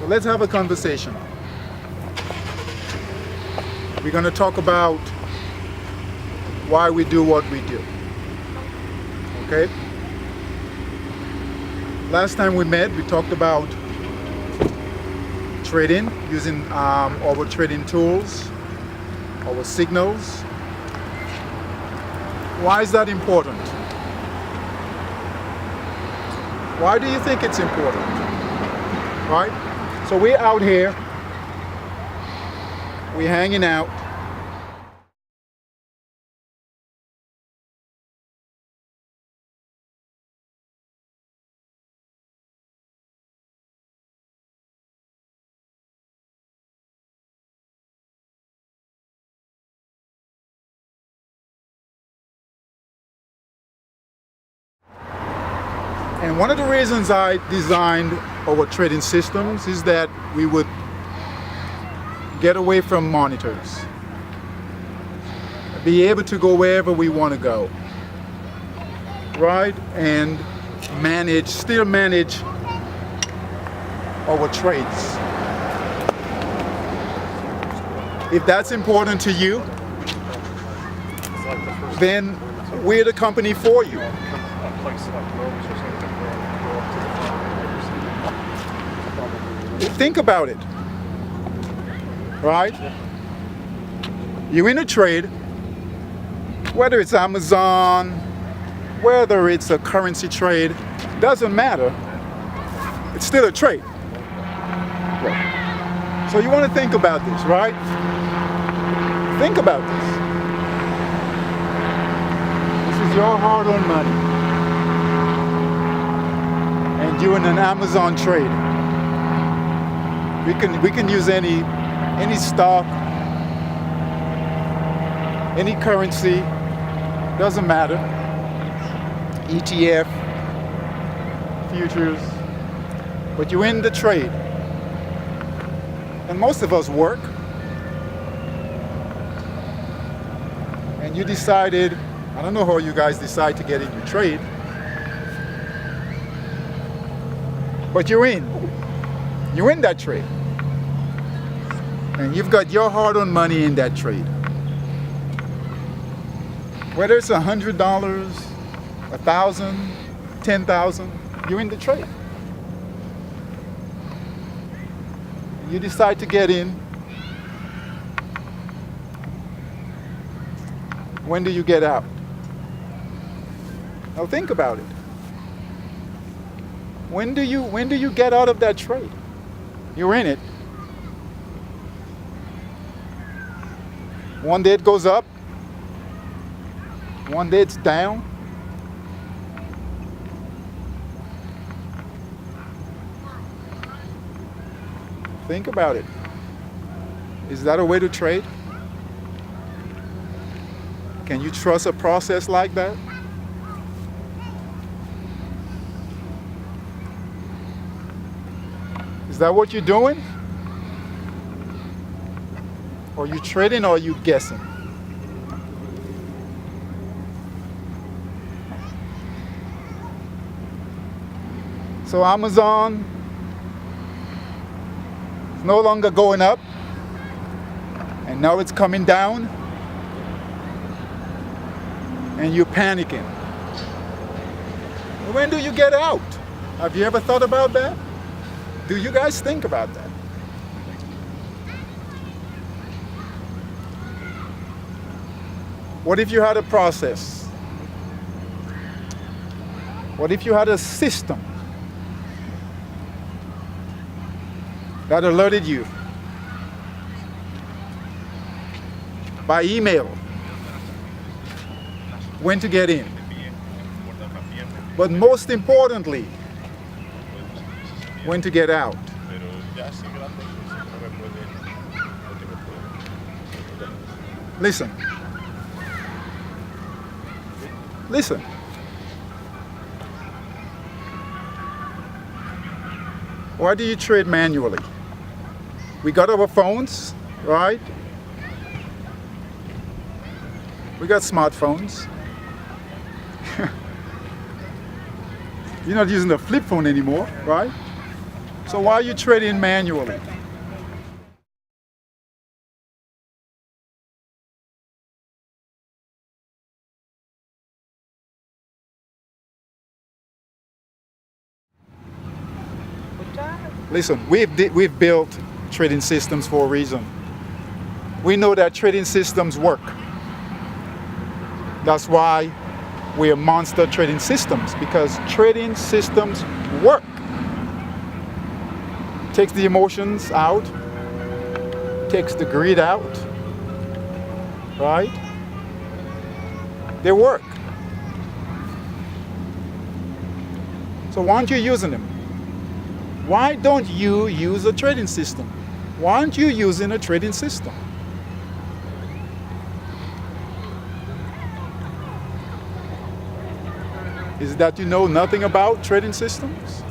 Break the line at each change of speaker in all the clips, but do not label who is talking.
let's have a conversation. We're going to talk about why we do what we do. Okay? Last time we met, we talked about trading, using our trading tools, our signals. Why is that important? Why do you think it's important? Right? So we're out here, we're hanging out. And one of the reasons I designed our trading systems is that we would get away from monitors, be able to go wherever we want to go, right? And still manage our trades. If that's important to you, then we're the company for you. Think about it, right? You're in a trade, whether it's Amazon, whether it's a currency trade, doesn't matter. It's still a trade. So you want to think about this, right? Think about this. This is your hard-earned money. And you're in an Amazon trade. We can use any stock, any currency, doesn't matter. ETF, futures, but you're in the trade. And most of us work. And you decided, I don't know how you guys decide to get in your trade, but you're in that trade. And you've got your hard-earned money in that trade. Whether it's $100, $1,000, $10,000, you're in the trade. You decide to get in. When do you get out? Now think about it. When do you get out of that trade? You're in it. One day it goes up. One day it's down. Think about it. Is that a way to trade? Can you trust a process like that? Is that what you're doing? Are you trading or are you guessing? So Amazon is no longer going up, and now it's coming down, and you're panicking. When do you get out? Have you ever thought about that? Do you guys think about that? What if you had a process? What if you had a system that alerted you by email when to get in? But most importantly, when to get out. Listen. Listen. Why do you trade manually? We got our phones, right? We got smartphones. You're not using a flip phone anymore, right? So why are you trading manually? Listen, we've built trading systems for a reason. We know that trading systems work. That's why we're monster trading systems, because trading systems work. Takes the emotions out, takes the greed out, right? They work. So why aren't you using them? Why don't you use a trading system? Why aren't you using a trading system? Is it that you know nothing about trading systems?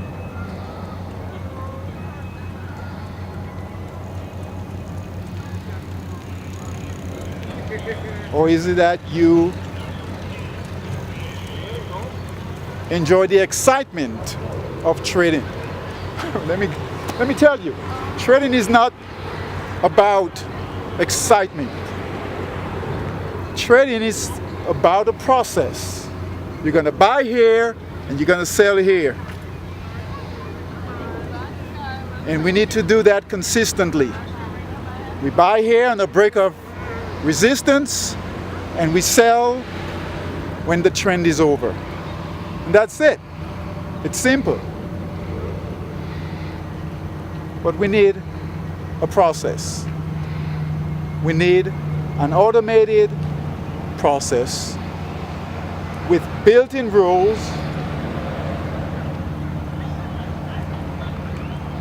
Or is it that you enjoy the excitement of trading? Let me tell you, trading is not about excitement. Trading is about a process. You're going to buy here and you're going to sell here. And we need to do that consistently. We buy here on a break of resistance and we sell when the trend is over. And that's it. It's simple. But we need a process. We need an automated process with built-in rules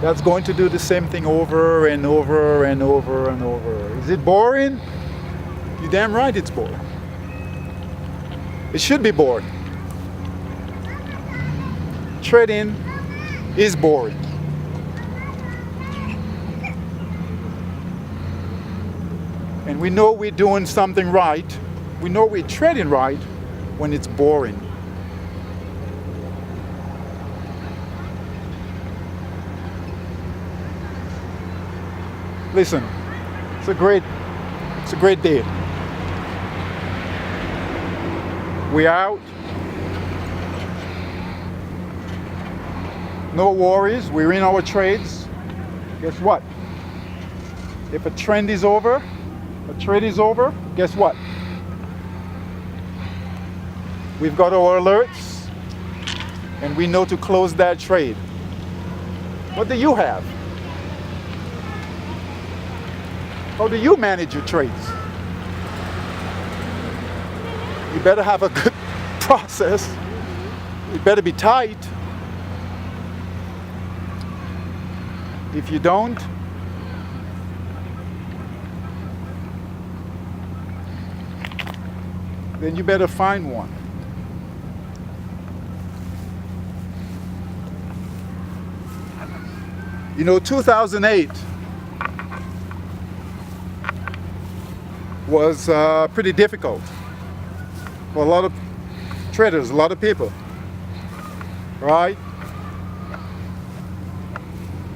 that's going to do the same thing over and over and over and over. Is it boring? You're damn right it's boring. It should be boring. Trading is boring. And we know we're doing something right, we know we're trading right when it's boring. Listen, it's a great day. We're out. No worries, we're in our trades. Guess what? If a trend is over, a trade is over, guess what? We've got our alerts and we know to close that trade. What do you have? How do you manage your trades? You better have a good process. It better be tight. If you don't, then you better find one. You know, 2008 was pretty difficult for a lot of traders, a lot of people, right?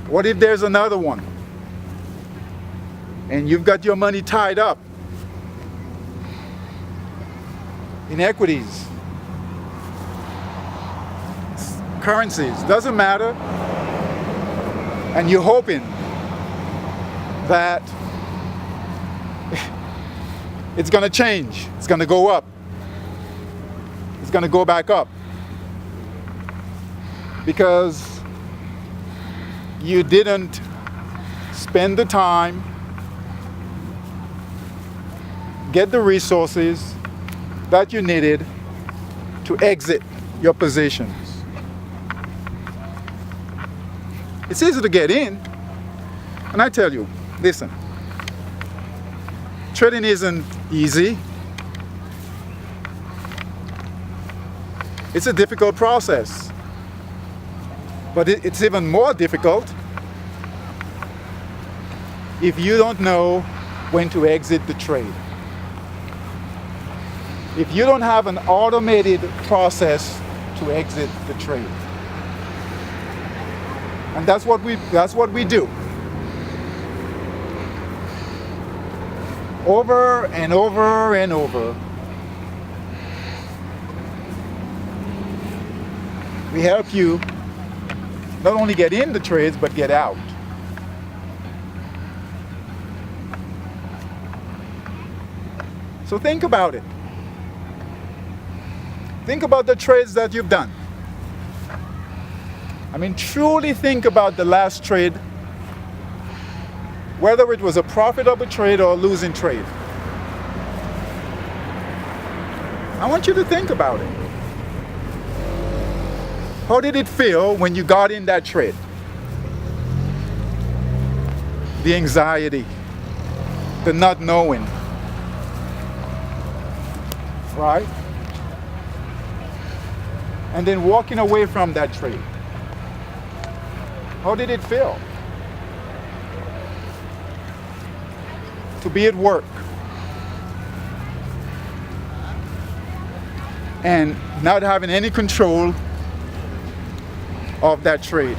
What if there's another one and you've got your money tied up in equities, currencies, doesn't matter, and you're hoping that it's going to change, it's going to go up, it's going to go back up, because you didn't spend the time, get the resources that you needed to exit your positions. It's easy to get in, and I tell you, listen, trading isn't easy. It's a difficult process, but it's even more difficult if you don't know when to exit the trade. If you don't have an automated process to exit the trade. And that's what we do. Over and over and over. We help you not only get in the trades, but get out. So think about it. Think about the trades that you've done. I mean, truly think about the last trade, whether it was a profitable trade or a losing trade. I want you to think about it. How did it feel when you got in that trade? The anxiety, the not knowing, right? And then walking away from that trade. How did it feel? To be at work and not having any control of that trade.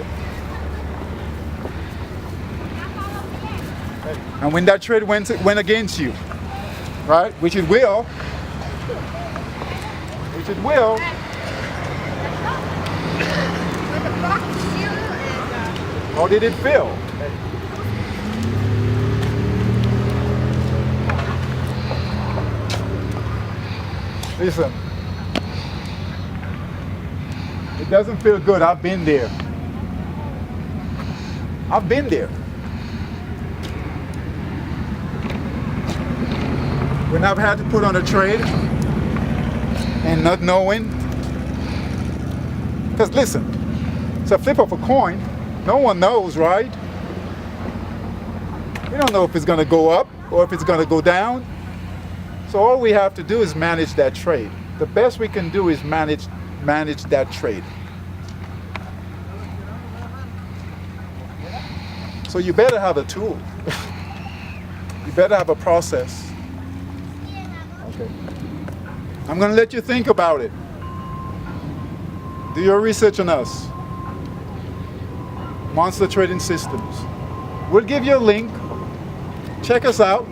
And when that trade went against you, right? Which it will. How did it feel? Listen, it doesn't feel good. I've been there. When I've had to put on a trade and not knowing. Because listen, it's a flip of a coin. No one knows, right? We don't know if it's going to go up or if it's going to go down. So all we have to do is manage that trade. The best we can do is manage that trade. So you better have a tool. You better have a process. Okay. I'm going to let you think about it. Do your research on us. Monster Trading Systems. We'll give you a link. Check us out.